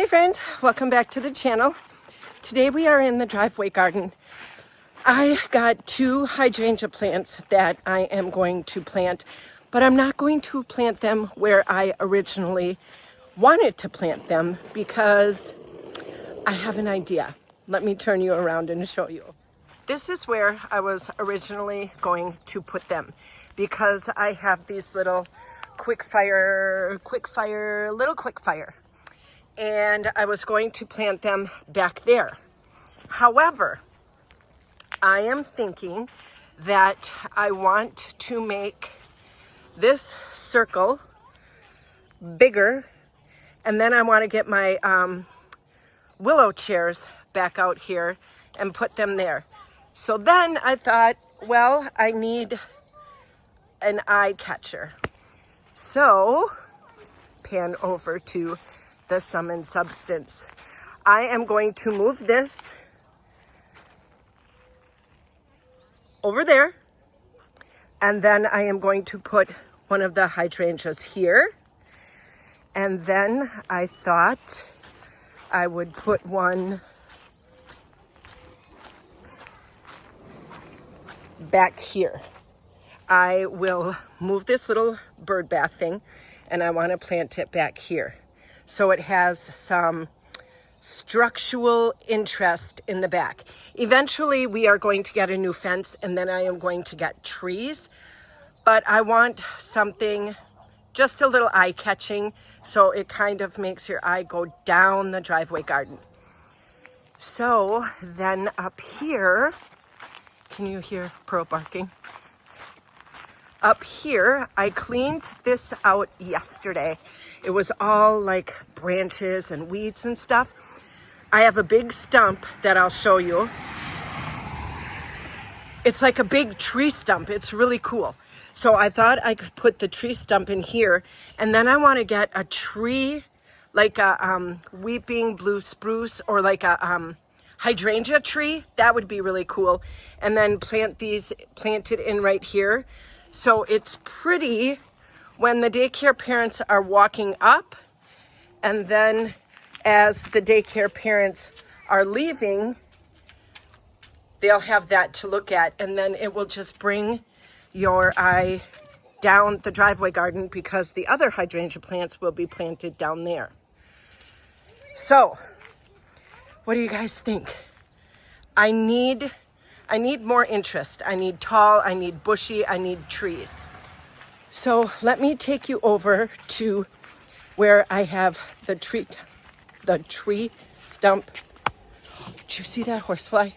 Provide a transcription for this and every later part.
friends, welcome back to the channel. Today we are in the driveway garden. I got 2 hydrangea plants that I am going to plant, but I'm not going to plant them where I originally wanted to plant them because I have an idea. Let me turn you around and show you. This is where I was originally going to put them because I have these little quick fire, and I was going to plant them back there. However, I am thinking that I want to make this circle bigger, and then I want to get my willow chairs back out here and put them there. So then I thought, well, I need an eye catcher. So, pan over to the Sum and Substance. I am going to move this over there, and then I am going to put one of the hydrangeas here, and then I thought I would put one back here. I will move this little bird bath thing, and I want to plant it back here so it has some structural interest in the back. Eventually we are going to get a new fence, and then I am going to get trees, but I want something just a little eye-catching so it kind of makes your eye go down the driveway garden. So then up here, can you hear Pearl barking? Up here, I cleaned this out yesterday. It was all like branches and weeds and stuff. I have a big stump that I'll show you. It's like a big tree stump. It's really cool. So I thought I could put the tree stump in here, and then I want to get a tree, like a weeping blue spruce or like a hydrangea tree. That would be really cool. And then plant it in right here. So it's pretty when the daycare parents are walking up, and then as the daycare parents are leaving, they'll have that to look at, and then it will just bring your eye down the driveway garden because the other hydrangea plants will be planted down there. So, what do you guys think? I need more interest. I need tall, I need bushy, I need trees. So let me take you over to where I have the tree stump. Did you see that horsefly?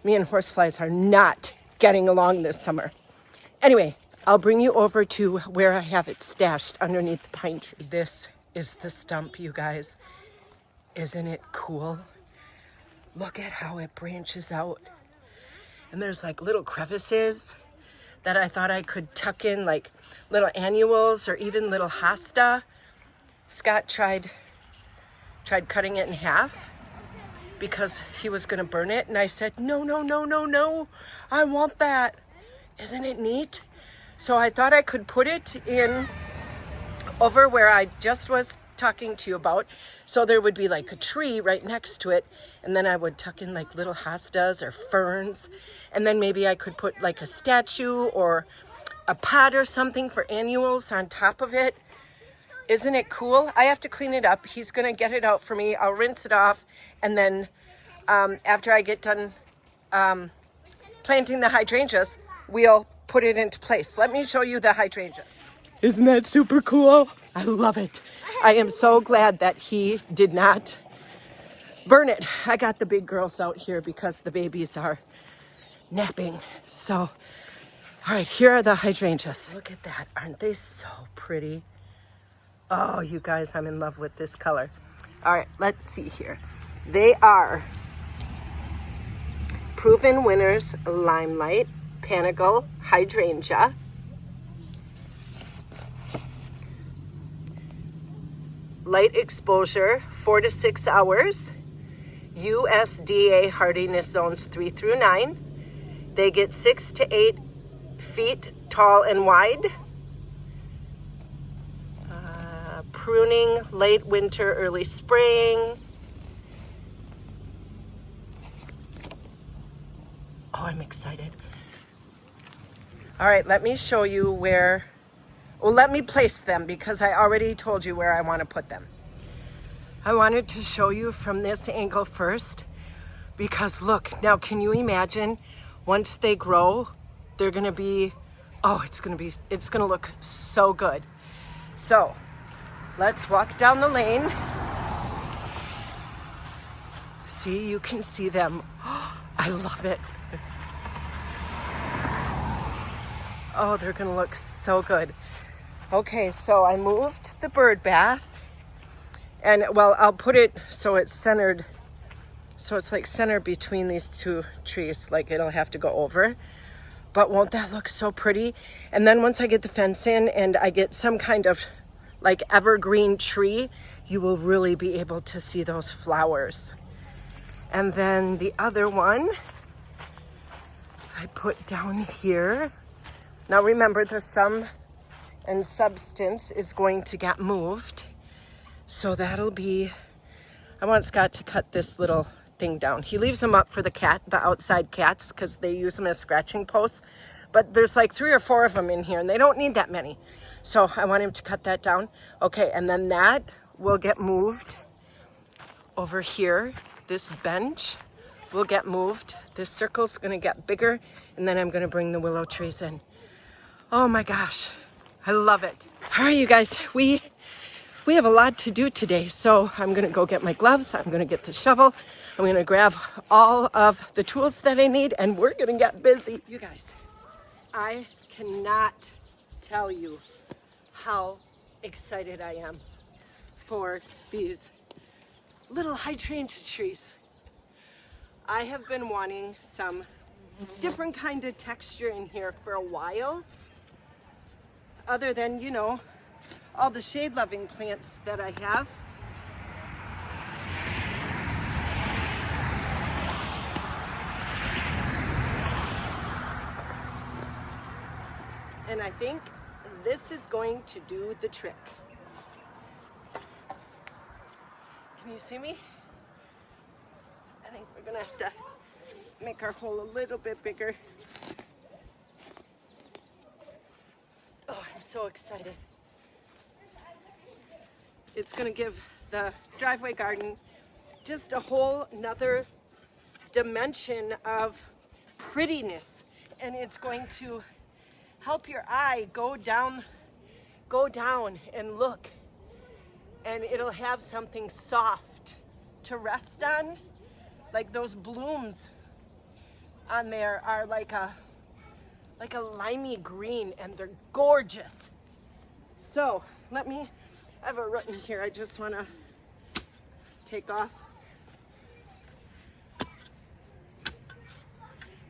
Me and horseflies are not getting along this summer. Anyway, I'll bring you over to where I have it stashed underneath the pine tree. This is the stump, you guys. Isn't it cool? Look at how it branches out. And there's like little crevices that I thought I could tuck in, like little annuals or even little hosta. Scott tried cutting it in half because he was going to burn it, and I said, no, I want that. Isn't it neat? So I thought I could put it in over where I just was talking to you about, so there would be like a tree right next to it, and then I would tuck in like little hostas or ferns, and then maybe I could put like a statue or a pot or something for annuals on top of it. Isn't it cool? I have to clean it up. He's gonna get it out for me. I'll rinse it off, and then after I get done planting the hydrangeas, we'll put it into place. Let me show you the hydrangeas. Isn't that super cool? I love it. I am so glad that he did not burn it. I got the big girls out here because the babies are napping. So, all right, here are the hydrangeas. Look at that. Aren't they so pretty? Oh, you guys, I'm in love with this color. All right, let's see here. They are Proven Winners Limelight Hydrangea. Light exposure 4 to 6 hours. USDA hardiness zones 3 through 9. They get 6 to 8 feet tall and wide. Pruning late winter, early spring. Oh, I'm excited. All right, let me show you where, well, let me place them because I already told you where I want to put them. I wanted to show you from this angle first because look, now can you imagine once they grow, they're gonna be, oh, it's gonna look so good. So let's walk down the lane. See, you can see them. I love it. Oh, they're gonna look so good. Okay, so I moved the bird bath and well, I'll put it so it's centered. So it's like centered between these two trees, like it'll have to go over. But won't that look so pretty? And then once I get the fence in and I get some kind of like evergreen tree, you will really be able to see those flowers. And then the other one I put down here. Now remember, the sum and substance is going to get moved. So that'll be, I want Scott to cut this little thing down. He leaves them up for the outside cats, because they use them as scratching posts. But there's like 3 or 4 of them in here, and they don't need that many. So I want him to cut that down. Okay, and then that will get moved over here. This bench will get moved. This circle's gonna get bigger, and then I'm gonna bring the willow trees in. Oh my gosh, I love it. All right, you guys, we have a lot to do today, so I'm gonna go get my gloves, I'm gonna get the shovel, I'm gonna grab all of the tools that I need, and we're gonna get busy. You guys, I cannot tell you how excited I am for these little hydrangea trees. I have been wanting some different kind of texture in here for a while, other than, you know, all the shade-loving plants that I have. And I think this is going to do the trick. Can you see me? I think we're gonna have to make our hole a little bit bigger. Oh, I'm so excited. It's gonna give the driveway garden just a whole nother dimension of prettiness. And it's going to help your eye go down and look. And it'll have something soft to rest on. Like those blooms on there are like a limey green, and they're gorgeous. So I have a root in here I just want to take off.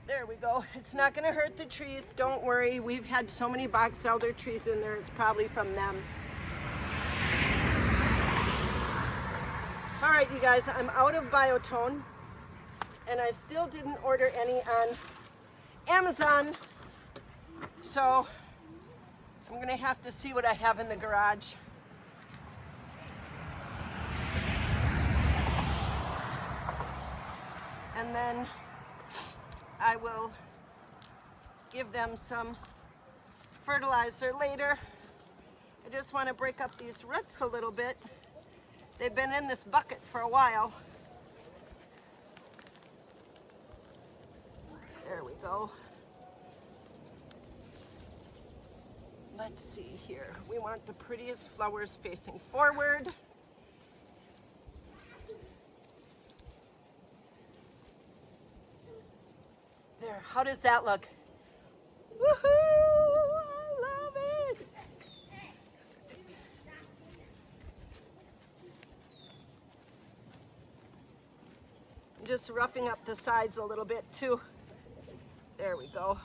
There we go. It's not going to hurt the trees, don't worry. We've had so many box elder trees in there, it's probably from them. All right, you guys, I'm out of biotone, and I still didn't order any on Amazon, so I'm gonna have to see what I have in the garage. And then I will give them some fertilizer later. I just want to break up these roots a little bit. They've been in this bucket for a while. There we go. Let's see here. We want the prettiest flowers facing forward. There, how does that look? Woohoo! I love it! I'm just roughing up the sides a little bit too. There we go.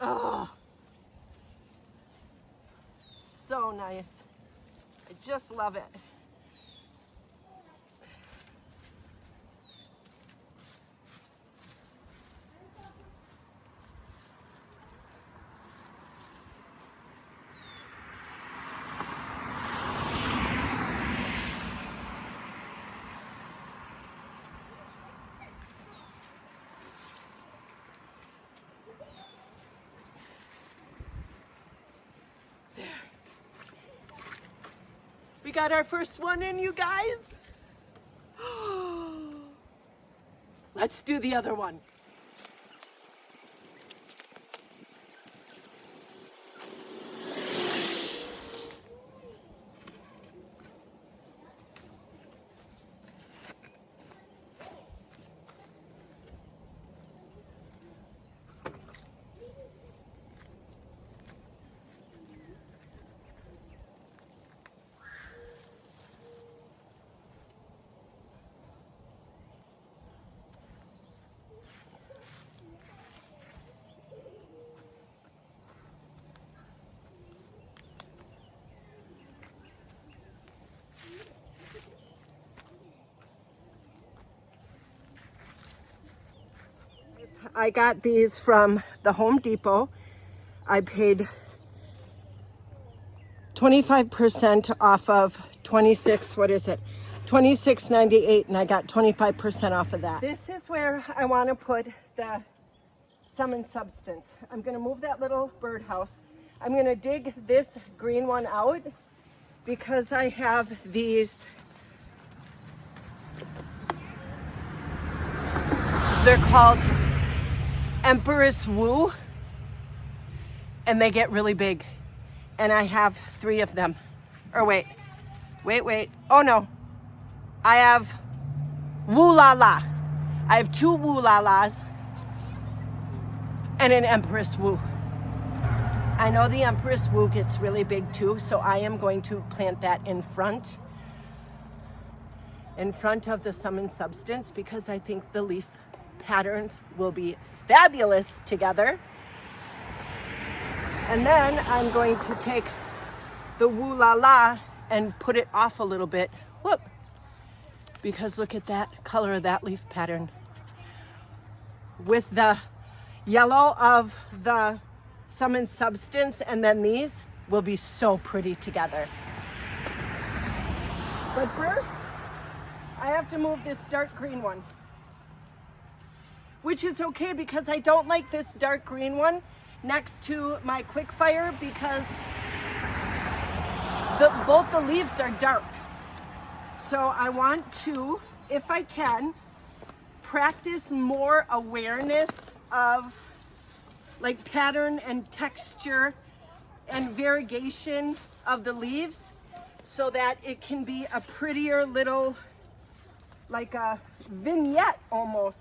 Oh, so nice. I just love it. got our first one in, you guys. Let's do the other one. I got these from the Home Depot. I paid 25% off of 26, what is it? $26.98, and I got 25% off of that. This is where I want to put the Summon Substance. I'm going to move that little birdhouse. I'm going to dig this green one out because I have these. They're called Empress Woo, and they get really big. And I have 3 of them. Or wait. Oh no. I have Woo La La. I have 2 Woo La Las and an Empress Woo. I know the Empress Woo gets really big too, so I am going to plant that in front of the Summon Substance because I think the leaf patterns will be fabulous together. And then I'm going to take the Woo La La and put it off a little bit. Whoop! Because look at that color of that leaf pattern. With the yellow of the Summon Substance, and then these will be so pretty together. But first, I have to move this dark green one. Which is okay because I don't like this dark green one next to my quick fire because both the leaves are dark. So I want to, if I can, practice more awareness of like pattern and texture and variegation of the leaves so that it can be a prettier little, like a vignette almost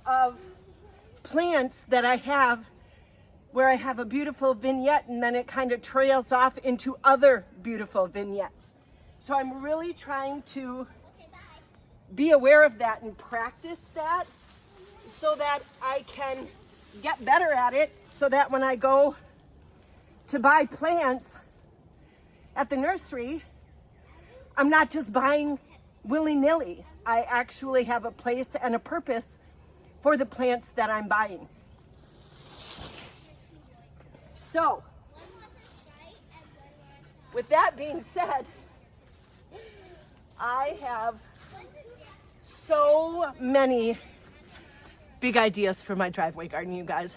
of plants that I have, where I have a beautiful vignette and then it kind of trails off into other beautiful vignettes. So I'm really trying to be aware of that and practice that so that I can get better at it, so that when I go to buy plants at the nursery, I'm not just buying willy-nilly. I actually have a place and a purpose for the plants that I'm buying. So, with that being said, I have so many big ideas for my driveway garden, you guys.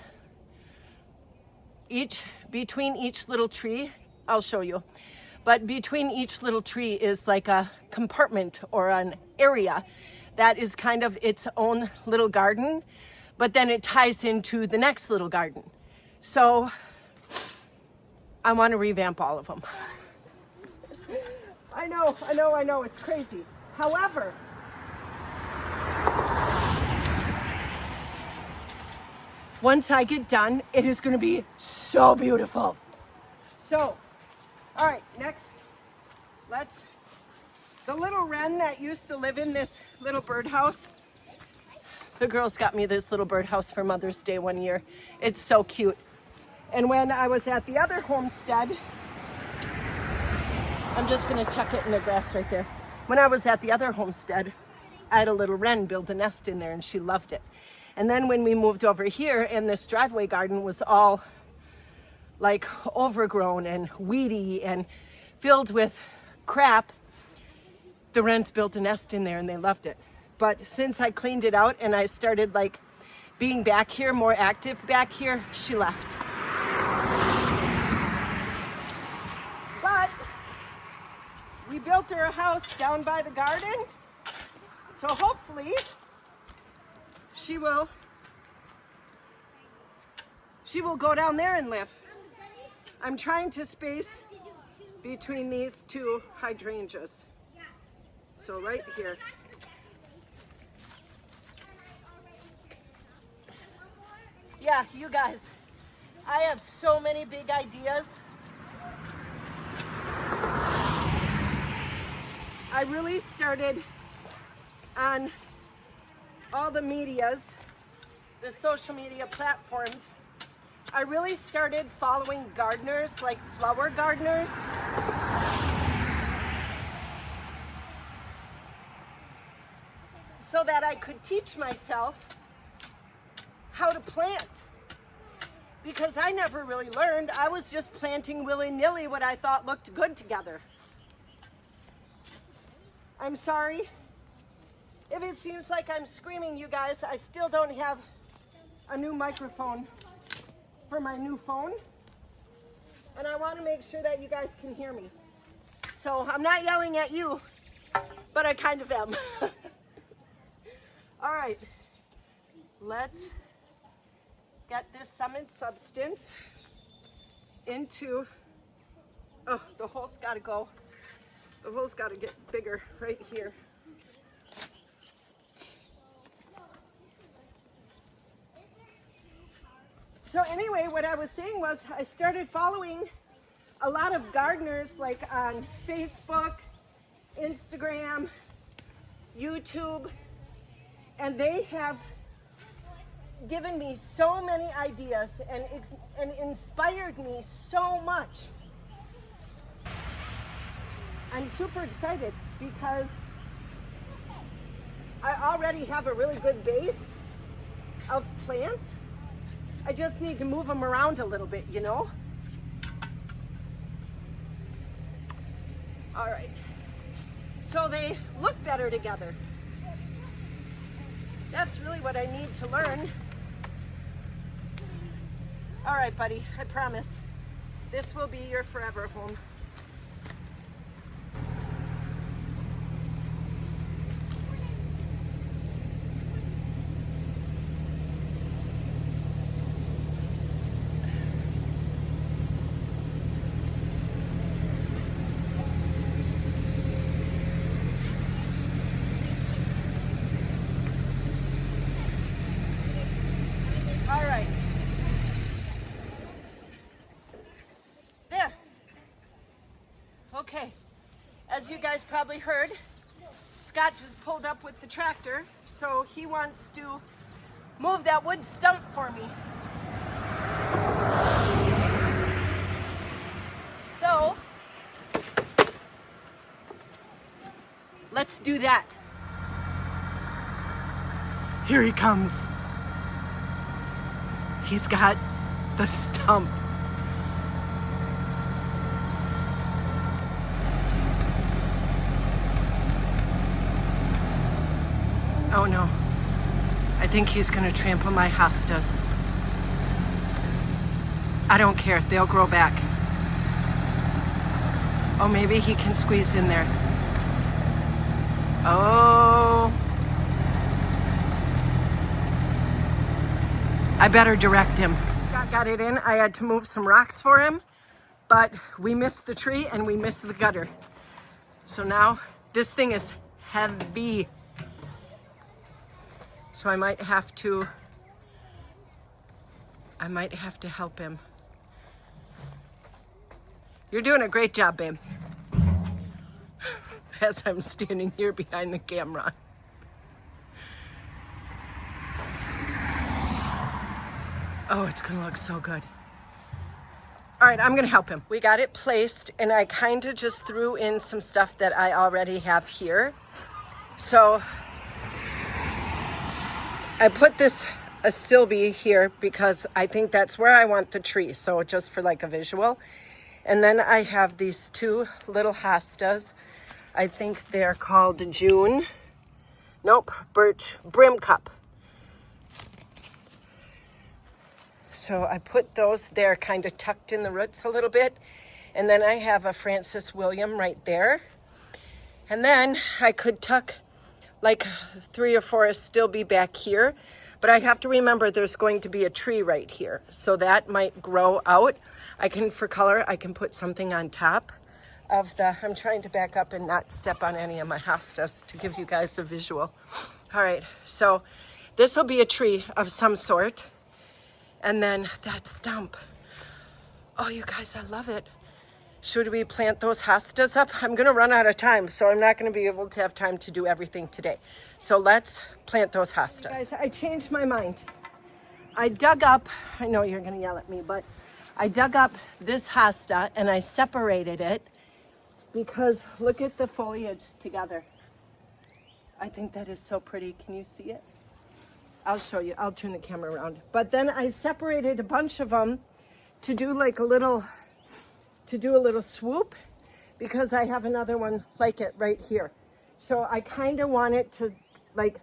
Between each little tree, I'll show you, but between each little tree is like a compartment or an area that is kind of its own little garden, but then it ties into the next little garden. So I want to revamp all of them. I know, it's crazy. However, once I get done, it is going to be so beautiful. So, all right, next, the little wren that used to live in this little birdhouse, the girls got me this little birdhouse for Mother's Day one year. It's so cute. And when I was at the other homestead, I'm just going to tuck it in the grass right there. When I was at the other homestead, I had a little wren build a nest in there and she loved it. And then when we moved over here and this driveway garden was all like overgrown and weedy and filled with crap, the wrens built a nest in there and they loved it. But since I cleaned it out and I started like being back here, more active back here, she left. But we built built her a house down by the garden. So hopefully she will go down there and live. I'm trying to space between these two hydrangeas. So right here. Yeah, you guys, I have so many big ideas. I really started on all the medias, the social media platforms. I really started following gardeners, like flower gardeners. So that I could teach myself how to plant. Because I never really learned. I was just planting willy-nilly what I thought looked good together. I'm sorry if it seems like I'm screaming, you guys. I still don't have a new microphone for my new phone. And I want to make sure that you guys can hear me. So I'm not yelling at you, but I kind of am. All right, let's get this summit substance into, oh, the hole's got to go. The hole's got to get bigger right here. So anyway, what I was saying was I started following a lot of gardeners, like on Facebook, Instagram, YouTube, and they have given me so many ideas and inspired me so much. I'm super excited because I already have a really good base of plants. I just need to move them around a little bit, you know? All right. So they look better together. That's really what I need to learn. All right, buddy, I promise. This will be your forever home. Okay, as you guys probably heard, Scott just pulled up with the tractor, so he wants to move that wood stump for me. So, let's do that. Here he comes. He's got the stump. Oh no, I think he's gonna trample my hostas. I don't care, they'll grow back. Oh, maybe he can squeeze in there. Oh. I better direct him. Scott got it in. I had to move some rocks for him, but we missed the tree and we missed the gutter. So now this thing is heavy. So I might have to help him. You're doing a great job, babe. As I'm standing here behind the camera. Oh, it's gonna look so good. All right, I'm gonna help him. We got it placed, and I kind of just threw in some stuff that I already have here. So I put this asilbe here because I think that's where I want the tree. So just for like a visual. And then I have these two little hostas. I think they're called June. Nope, birch brim cup. So I put those there kind of tucked in the roots a little bit. And then I have a Francis William right there. And then I could tuck like 3 or 4 still be back here, but I have to remember there's going to be a tree right here. So that might grow out. I can, for color, I can put something on top of the, I'm trying to back up and not step on any of my hostas to give you guys a visual. All right, so this will be a tree of some sort. And then that stump. Oh, you guys, I love it. Should we plant those hostas up? I'm gonna run out of time, so I'm not gonna be able to have time to do everything today. So let's plant those hostas. Guys, I changed my mind. I dug up, I know you're gonna yell at me, but I dug up this hosta and I separated it because look at the foliage together. I think that is so pretty. Can you see it? I'll show you. I'll turn the camera around. But then I separated a bunch of them to do like a little swoop because I have another one like it right here. So I kind of want it to like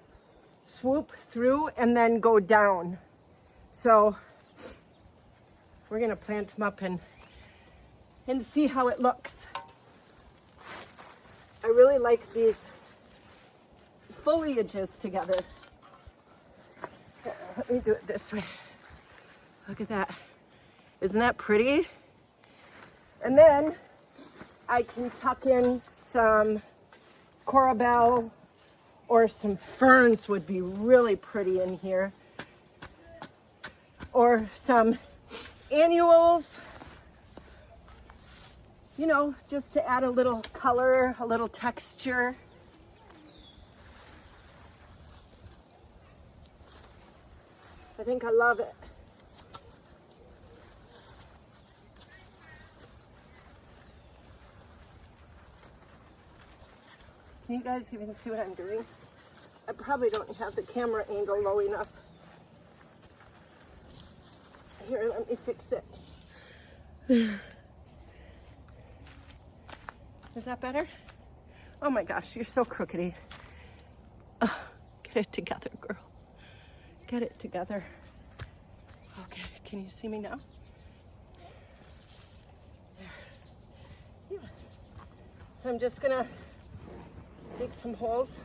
swoop through and then go down. So we're gonna plant them up and see how it looks. I really like these foliages together. Let me do it this way. Look at that. Isn't that pretty? And then I can tuck in some corabelle or some ferns would be really pretty in here. Or some annuals, you know, just to add a little color, a little texture. I think I love it. Can you guys even see what I'm doing? I probably don't have the camera angle low enough. Here, let me fix it. Is that better? Oh my gosh, you're so crookedy. Oh, get it together, girl. Get it together. Okay, can you see me now? There. Yeah. So I'm just gonna dig some holes.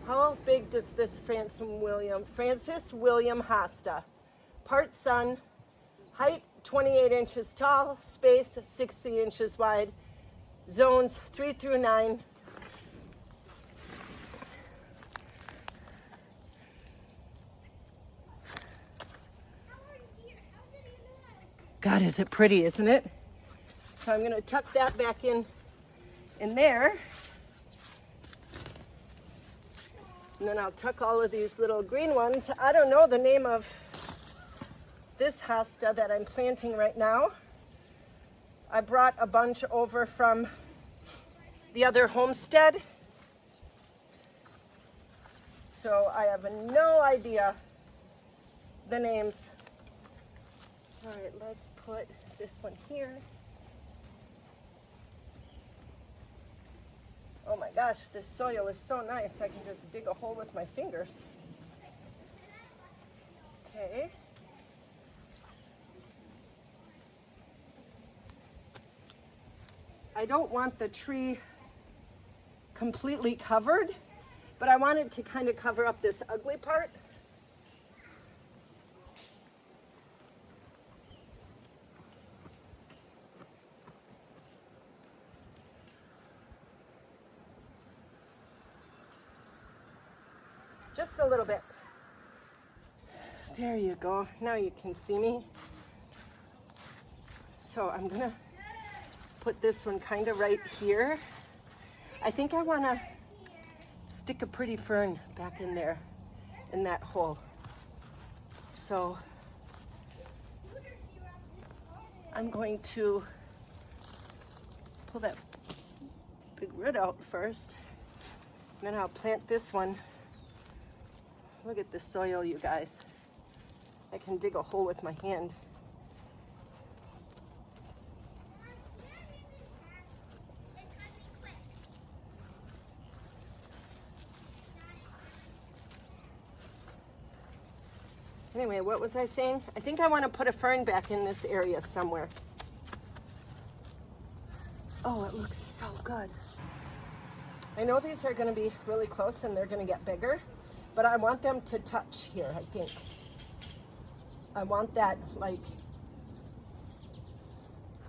How big does this Francis William hosta? Part sun, height 28 inches tall, space 60 inches wide, zones 3 through 9. God, is it pretty, isn't it? So I'm gonna tuck that back in there. And then I'll tuck all of these little green ones. I don't know the name of this hosta that I'm planting right now. I brought a bunch over from the other homestead. So I have no idea the names. All right, let's put this one here. Oh my gosh, this soil is so nice. I can just dig a hole with my fingers. Okay. I don't want the tree completely covered, but I want it to kind of cover up this ugly part. Just a little bit. There you go. Now you can see me. So I'm gonna put this one kind of right here. I think I want to stick a pretty fern back in there, in that hole. So I'm going to pull that big root out first, and then I'll plant this one. Look at the soil, you guys. I can dig a hole with my hand. Anyway, what was I saying? I think I want to put a fern back in this area somewhere. Oh, it looks so good. I know these are going to be really close and they're going to get bigger, but I want them to touch here, I think. I want that, like,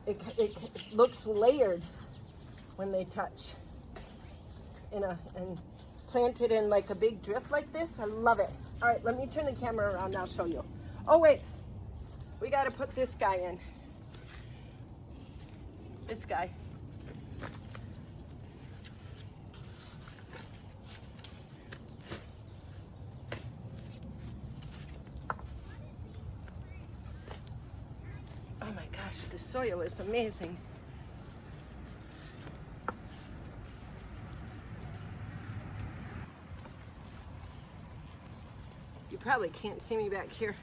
it looks layered when they touch and planted in like a big drift like this. I love it. All right, let me turn the camera around and I'll show you. Oh wait, we got to put this guy in. This guy. Oh my gosh, the soil is amazing. You probably can't see me back here,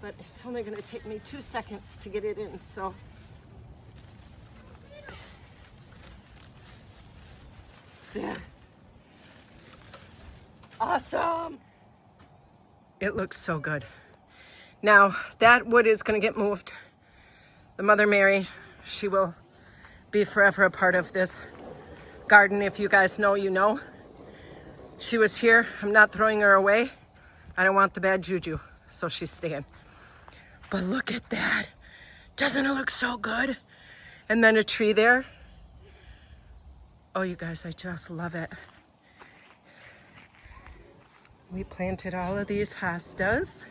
but it's only going to take me 2 seconds to get it in, so. There. Awesome. It looks so good. Now, that wood is going to get moved. The Mother Mary, she will be forever a part of this garden. If you guys know, you know. She was here. I'm not throwing her away. I don't want the bad juju, so she's staying. But look at that. Doesn't it look so good? And then a tree there. Oh, you guys, I just love it. We planted all of these hostas.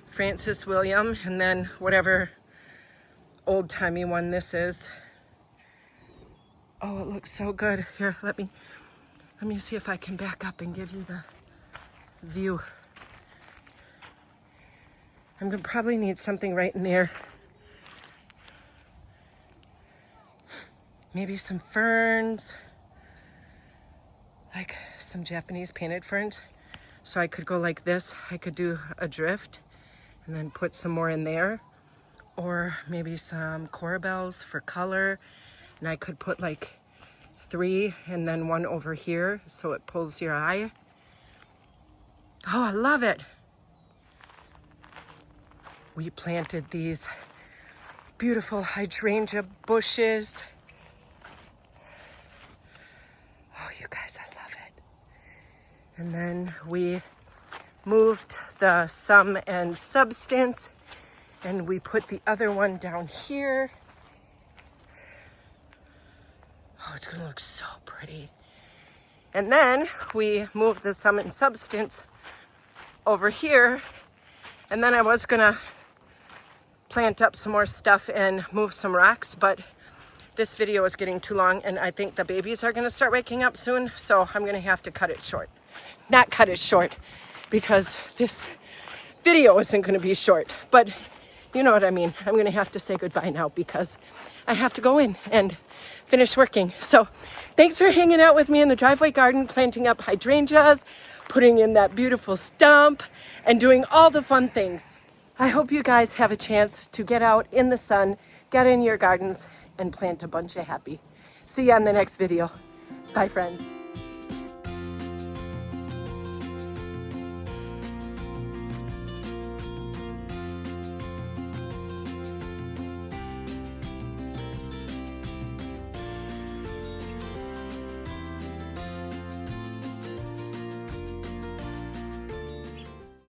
Francis William, and then whatever old-timey one this is. Oh, it looks so good. Here, let me see if I can back up and give you the view. I'm gonna probably need something right in there. Maybe some ferns, like some Japanese painted ferns. So I could go like this. I could do a drift and then put some more in there. Or maybe some corabels for color. And I could put like 3 and then 1 over here so it pulls your eye. Oh, I love it. We planted these beautiful hydrangea bushes. Oh, you guys, I love it. And then we moved the sum and substance and we put the other one down here. Oh, it's gonna look so pretty. And then we moved the sum and substance over here. And then I was gonna plant up some more stuff and move some rocks, but this video is getting too long and I think the babies are gonna start waking up soon, so I'm gonna have to cut it short. Not cut it short, because this video isn't gonna be short, but you know what I mean. I'm gonna have to say goodbye now because I have to go in and finish working. So thanks for hanging out with me in the driveway garden, planting up hydrangeas, putting in that beautiful stump, and doing all the fun things. I hope you guys have a chance to get out in the sun, get in your gardens, and plant a bunch of happy. See you on the next video. Bye, friends.